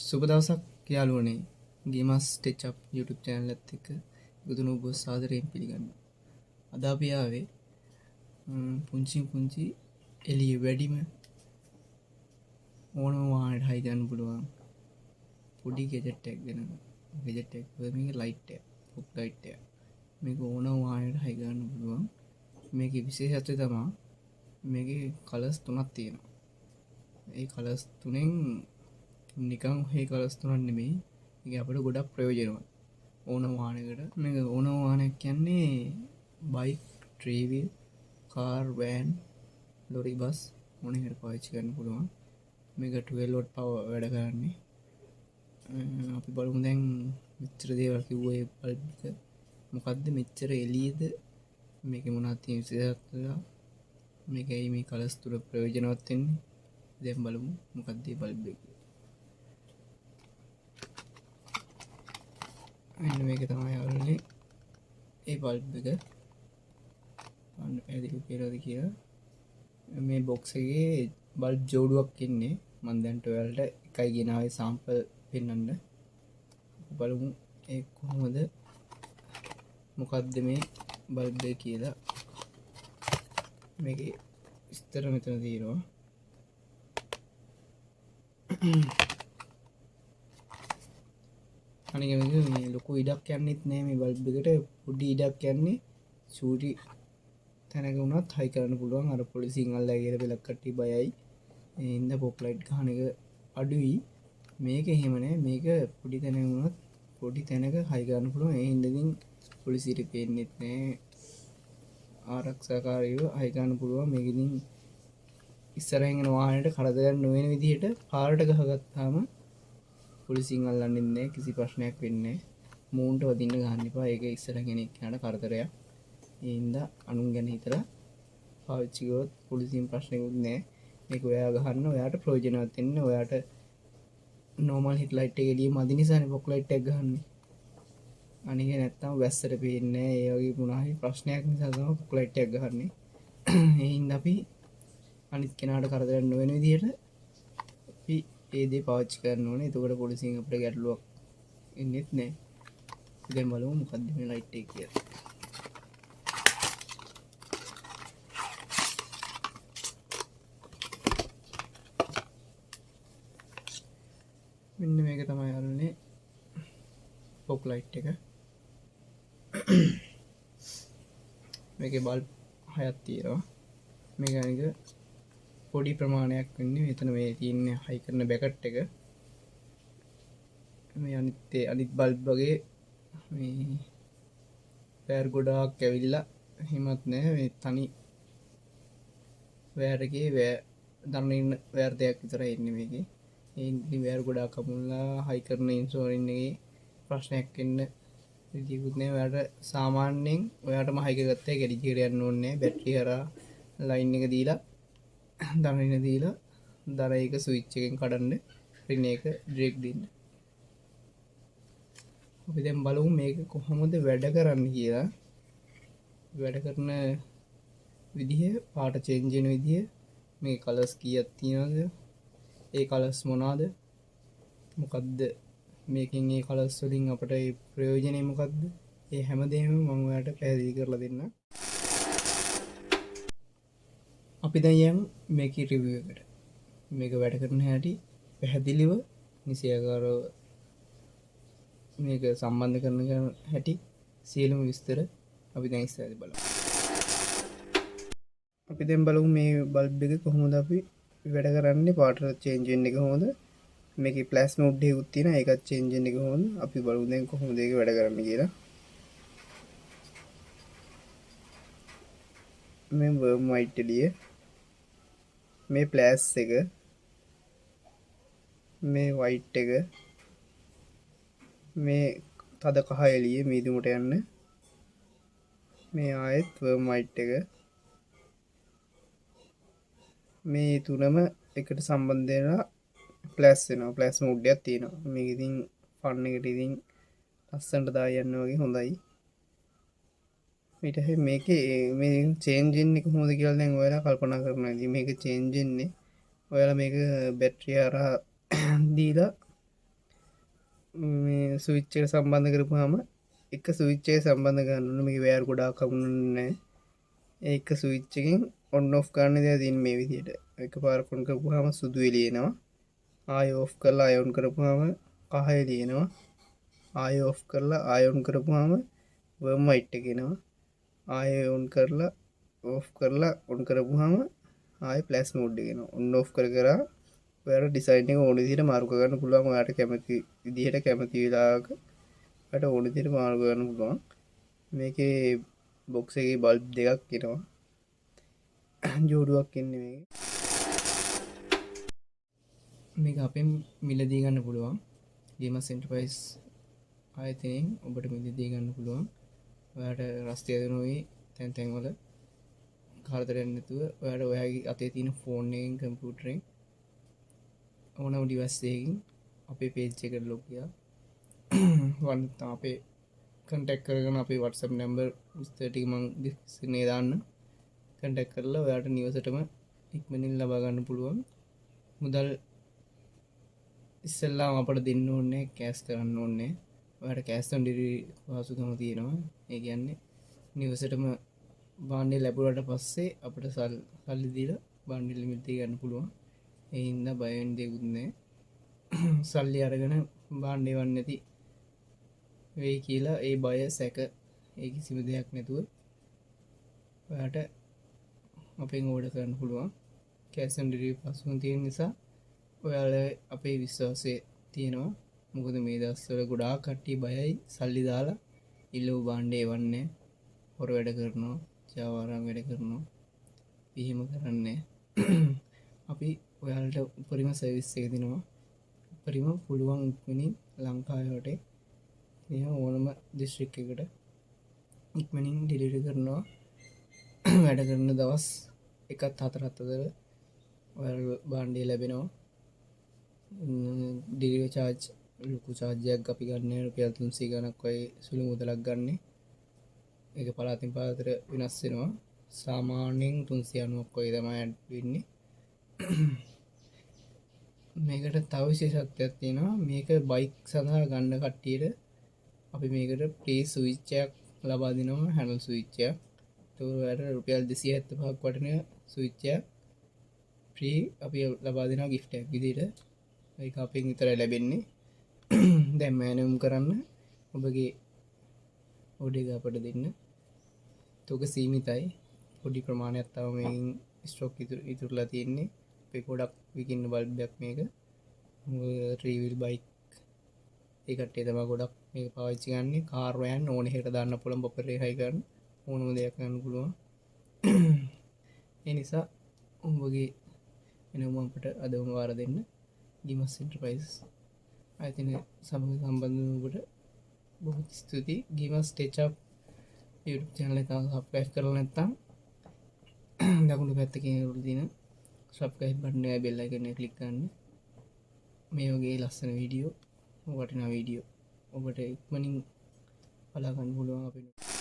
සුබ දවසක් යාළුවනේ. Gimaas Tech Hub YouTube channel එකත් එක්ක එකතුණු ඔබ සාදරයෙන් පිළිගන්නවා. අද අපි ආවේ පුංචි එළිය වැඩිම ඕනම වාහනයට හයි ගන්න පුළුවන් පොඩි ගැජට් එකක් ගැන. ගැජට් එක මේක ලයිට් එක, ෆොග් ලයිට් එක. මේක ඕනම වාහනයට හයි ගන්න පුළුවන්. මේකේ විශේෂත්වය තමයි මේකේ කලර්ස් තුනක් තියෙනවා. ඒ කලර්ස් තුනෙන් නිකන් ඒ කලර්ස් තුනක් නෙමෙයි. ඒක අපිට ගොඩක් ප්‍රයෝජනවත්. ඕනම වාහනයකට මේක ඕනම වාහනයක් කියන්නේ bike, three wheel, car, van, lorry, bus මොන එකකට පාවිච්චි කරන්න පුළුවන්. මේක 12 watt power වැඩ කරන්නේ. අපි බලමු දැන් මෙච්චර දේවල් කිව්වා ඒ බල්බ් එක මොකද්ද මෙච්චර එළියද මේකේ මොනවද තියෙන විශේෂත්වය මේකයි මේ කලර්ස් තුන ප්‍රයෝජනවත් වෙන්නේ. දැන් බලමු මොකක්ද මේ බල්බ් එක. මෙන්න මේක තමයි යාළුවනේ ඒ බල්බ් එක. අන්න පැහැදිලි කියලාද කියලා. මේ බොක්ස් එකේ බල්බ් ජෝඩුවක් ඉන්නේ. මම දැන් 12ට එකයි ගෙනාවේ සාම්පල් පෙන්වන්න. බලමු ඒ කොහොමද මොකද්ද මේ බල්බ් එක කියලා. මේකේ විස්තර මෙතන තියෙනවා. අනික මේ ලොකු ඉඩක් යන්නෙත් නෑ මේ බල්බ් එකට. පොඩි ඉඩක් යන්නේ චූටි තැනක වුණත් හයි කරන්න පුළුවන්. අර පොලිසියෙන් අල්ලලා කියලා බෙලක් කට්ටිය බයයි. ඒ ඉඳ පොක් ලයිට් ගහන එක අඩුයි. මේක එහෙම නෑ. මේක පොඩි තැනක වුණත් පොඩි තැනක හයි කරන්න පුළුවන්. ඒ හින්දාකින් පොලිසියට පේන්නෙත් නෑ. ආරක්ෂාකාරීව හයි කරන්න පුළුවන්. මේක ඉතින් ඉස්සරහින් යන වාහනේට කරදරයක් නොවන විදිහට පාරට ගහගත්තාම පොලිසියෙන් අල්ලන්නේ නැහැ. කිසි ප්‍රශ්නයක් වෙන්නේ නැහැ. මූන්ට වදින්න ගන්න එපා. ඒක ඉස්සරහින් කෙනෙක් යනට කරදරයක්. ඒ හින්දා අනුන් ගැන හිතලා පාවිච්චි කරොත් පොලිසියෙන් ප්‍රශ්නයක්වත් නැහැ. මේක ඔයා ගහන්න ඔයාට ප්‍රයෝජනවත් වෙන්නේ. ඔයාට normal head light එක එළිය මදි නිසානේ fog light එක ගහන්නේ. අනික නැත්තම් වැස්සට පේන්නේ නැහැ. ඒ වගේ මොනවා ප්‍රශ්නයක් නිසා තමයි fog light එක ගහන්නේ. ඒ හින්දා අපි අනිත් කෙනාට කරදරයක් නොවන විදිහට අපි ඒ දේ පාවිච්චි කරන්න ඕනේ. එතකොට පොලිසියෙන් අපිට ගැටලුවක් එන්නේත් නැහැ. දැන් බලමු මොකද්ද මේ ලයිට් එක කියලා. මෙන්න මේක තමයි අරන්නේ fog light එක. මේකේ බල්බ් හයක් තියෙනවා. මේක අනික පොඩි ප්‍රමාණයක් වෙන්නේ. මෙතන මේ තියෙන්නේ හයි කරන බැකට් එක. මේ අනිත් බල්බ් වගේ මේ වයර් ගොඩාක් ඇවිල්ලා හිමත් නැහැ. මේ තනි වයර් එකේ දරන වයර් දෙකක් විතරයි ඉන්නේ මේකේ. ඒ ඉතින් වයර් ගොඩාක් අමුණලා හයි කරන ඉන්සුලින් එකේ ප්‍රශ්නයක් එන්න විදියකුත් නැහැ. ඔයාට සාමාන්‍යයෙන් ඔයාටම හයි කරගත්තා ඒක එඩිජියට යන්න ඕනේ නැහැ. බැටරි හරහා ලයින් එක දීලා දරන දීලා දර එක ස්විච් එකෙන් කඩන්න රින් එක ඩ්‍රේක් දෙන්න. අපි දැන් බලමු මේක කොහොමද වැඩ කරන්නේ කියලා. වැඩ කරන විදිහ, පාට චේන්ජ් වෙන විදිහ, මේ කලර්ස් කීයක් තියෙනවද, ඒ කලර්ස් මොනවාද, මොකද්ද මේකෙන් ඒ කලර්ස් වලින් අපට ඒ ප්‍රයෝජනෙ මොකද්ද, ඒ හැමදේම මම ඔයාලට පැහැදිලි කරලා දෙන්නම්. අපි දැන් යමු මේකේ රිවිව් එකට. මේක වැඩ කරන හැටි පැහැදිලිව නිසියාකාරව මේක සම්බන්ධ කරන හැටි සියලුම විස්තර අපි දැන් ඉස්සරහදී බලමු. අපි දැන් බලමු මේ බල්බ් එක කොහොමද අපි වැඩ කරන්නේ. පාට චේන්ජ් වෙන්නේ කොහොමද. මේකේ ෆ්ලෑෂ් මෝඩ් එකකුත් තියෙනවා. ඒකත් චේන්ජ් වෙන්නේ කොහොමද. අපි බලමු දැන් කොහොමද ඒක වැඩ කරන්නේ කියලා. මේ වර්ම් වයිට් එළිය, මේ ෆ්ලෑෂ් එක, මේ වයිට් එක, මේ තද කහ එළිය මීදුමට යන්න, මේ ආයෙත් වර්ම් වයිට් එක, මේ තුනම එකට සම්බන්ධ වෙලා ෆ්ලෑෂ් වෙනවා. ෆ්ලෑෂ් මෝඩ් එකක් තියෙනවා. මේක ඉතින් ෆන් එකට ඉතින් ලස්සනට දාලා යන්න වගේ හොඳයි. ඊට පස්සේ මේකේ මේ චේන්ජ් වෙන්නේ කොහොමද කියලා දැන් ඔයාලා කල්පනා කරනවා. ඉතින් මේක චේන්ජ් වෙන්නේ ඔයාලා මේක බැටරිය හරහා දීලා මේ ස්විච් එක සම්බන්ධ කරපුවාම එක ස්විච් එක සම්බන්ධ කරන්න ඕනේ. මේකේ වයර් ගොඩාක් හම්බුනේ නැහැ. ඒක ස්විච් එකෙන් ඔන් ඔෆ් කරන්න දෙයක් තියෙන මේ විදිහට. එකපාරක් ඔන් කරපුවාම සුදු එළිය එනවා. ආයෙ ඔෆ් කරලා ආයෙ ඔන් කරපුවාම කහ එළිය එනවා. ආයෙ ඔෆ් කරලා ආයෙ ඔන් කරපුවාම වර්ම් වයිට් එක එනවා. ආයෙ ඔන් කරලා ඔෆ් කරලා ඔන් කරපුවාම ආයෙ ෆ්ලෑෂ් මෝඩ් එක එනවා. ඔන් ඔෆ් කර කර ඔයාලට ඩිසයින් එක ඕන විදිහට මාරු කරගන්න පුළුවන්. ඔයාලට කැමති විදිහට කැමති වෙලාවක ඔයාලට ඕන විදිහට මාරු කරගන්න පුළුවන්. මේකේ බොක්ස් එකේ බල්බ් දෙකක් එනවා. ජෝඩුවක් එන්නේ මේකේ. මේක අපෙන් මිලදී ගන්න පුළුවන්. Gimaas Enterprise ආයතනයෙන් ඔබට මිලදී ගන්න පුළුවන්. ඔයාලට රස්තිය දෙනෝයි තැන් තැන් වල කරදරයක් නැතුව ඔයාලට ඔයාගේ අතේ තියෙන ෆෝන් එකෙන් කම්පියුටරෙන් ඕනම ඩිවයිස් එකකින් අපේ පේජ් එකට ලොග් වෙලා වන්න අපේ කන්ටැක්ට් කරගෙන අපේ WhatsApp නම්බර් විස්තර ටික මම ඩිස්ක්‍රිප්ෂන් එකේ දාන්න. කන්ටැක්ට් කරලා ඔයාලට නිවසටම ඉක්මනින් ලබා ගන්න පුළුවන්. මුදල් ඉස්සෙල්ලාම අපට දෙන්න ඕනේ, කෑෂ් කරන්න ඕනේ. ඔයාලට කෑෂ් ඔන් ඩෙලිවරි පහසුකම තියෙනවා. ඒ කියන්නේ නිවසටම භාණ්ඩය ලැබුණාට පස්සේ අපිට සල්ලි දීලා භාණ්ඩෙ ලිමිට් එක ගන්න පුළුවන්. ඒ හින්දා බය වෙන්න දෙයක් නැහැ. සල්ලි අරගෙන භාණ්ඩේ වන්න නැති වෙයි කියලා ඒ බය සැක ඒ කිසිම දෙයක් නැතුව ඔයාලට අපෙන් ඕඩර් කරන්න පුළුවන්. කෑෂ් ඔන් ඩෙලිවරි පහසුකම් තියෙන නිසා ඔයාලා අපේ විශ්වාසය තියෙනවා. මොකද මේ දවස්වල ගොඩාක් කට්ටිය බයයි සල්ලි දාලා ඉල්ලුව භාණ්ඩේ එවන්නේ. හොර වැඩ කරනවා, ජාවාරම් වැඩ කරනවා. එහෙම කරන්නේ අපි ඔයාලට උපරිම සර්විස් එක දෙනවා. උපරිම පුළුවන් ඉක්මනින් ලංකාවේ වටේ එහෙම ඕනම දිස්ත්‍රික් එකකට ඉක්මනින් ඩෙලිවරි කරනවා. වැඩ කරන දවස් 1-4 අතර ඔයාලට භාණ්ඩය ලැබෙනවා. ඩෙලිවරි චාර්ජ් ලොකු චාර්ජයක් අපි ගන්න රුපියල් 300 ගණක් වගේ සුළු මුදලක් ගන්න. ඒක පළාතින් පළාතට වෙනස් වෙනවා. සාමාන්‍යයෙන් 390ක් වගේ තමයි වෙන්නේ. මේකට තව විශේෂත්වයක් තියෙනවා. මේක බයික් සඳහා ගන්න කට්ටියට අපි මේකට ෆ්‍රී ස්විච් එකක් ලබා දෙනවා. හැන්ඩල් ස්විච් එකක්. ඒකට රුපියල් 275ක් වටින ස්විච් එකක් ෆ්‍රී අපි ලබා දෙනවා gift එකක් විදිහට. ඒක අපෙන් විතරයි ලැබෙන්නේ. දැන් මෑනුම් කරන්න ඔබගේ ඕඩර් එක අපට දෙන්න. තෝක සීමිතයි. පොඩි ප්‍රමාණයක් තව මේකින් ස්ටොක් ඉතුරුලා තියෙන්නේ. අපේ ගොඩක් විකින්න බල්බ් එකක් මේක. ත්‍රිවිල් බයික් ඒ කට්ටිය තමයි ගොඩක් මේක පාවිච්චි කරන්නේ. කාර් වෑන් ඕන එකකට දාන්න පුළුවන්, බොපර් එකයි ගන්න ඕනම දෙයක් ගන්න පුළුවන්. ඒ නිසා උඹගේ එනම අපට අදම වාර දෙන්න. Gimaas Enterprise ආයතනය සමග සම්බන්ධ වුණාට බොහොම ස්තුතියි. Gimaas Tech Hub YouTube channel එක subscribe කරලා නැත්නම් දකුණු පැත්තේ තියෙන subscribe button එකයි bell icon එක click කරන්න. මේ වගේ ලස්සන වීඩියෝ, වටිනා වීඩියෝ ඔබට ඉක්මනින් බලා ගන්න පුළුවන් අපේ